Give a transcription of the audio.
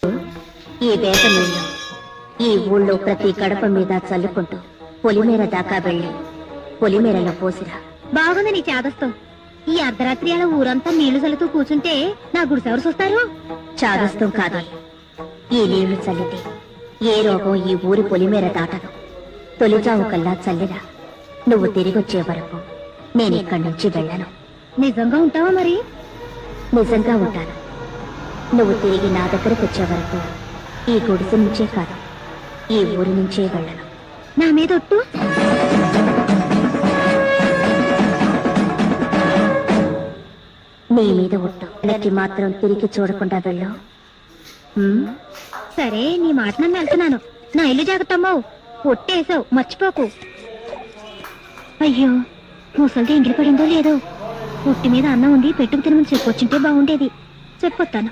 ఈ వేప నీళ్ళు ఈ ఊళ్ళో ప్రతి గడప మీద చల్లుకుంటూ పొలిమేర దాకా వెళ్ళి పొలిమేరలో పోసిరా. బాగుంది నీ చాదస్తం. ఈ అర్ధరాత్రి అలా ఊరంతా నీళ్లు చల్లుతూ కూర్చుంటే నా గుడిసెవరు చూస్తారు? చాదస్తం కాదు, ఈ నీళ్లు చల్లితే ఏ రోగం ఈ ఊరి పొలిమేర దాటదు. తొలిజావు కల్లా చల్లిరా. నువ్వు తిరిగొచ్చే వరకు నేనిక్కడి నుంచి వెళ్ళను. నిజంగా ఉంటావా మరి? నిజంగా ఉంటాను. నువ్వు తిరిగి నా దగ్గరకు వచ్చే వరకు ఈ గుడిసె నుంచే కాదు, ఈ ఊరి నుంచే వెళ్ళను. నా మీద ఒట్టు. నీ మీద ఒట్టు. వెనక్కి మాత్రం తిరిగి చూడకుండా వెళ్ళు. సరే, నీ మాట నన్ను వెళ్తున్నాను. నా ఇల్లు జాగ్రత్తమ్మవు. ఒట్టేసావు, మర్చిపోకు. అయ్యో, ముసలిది ఎంగిలి పడిందో లేదో. ఒట్టి మీద అన్నం ఉంది, పెట్టుకు తినమని చెప్పొచ్చుంటే బాగుండేది. చెప్పొస్తాను.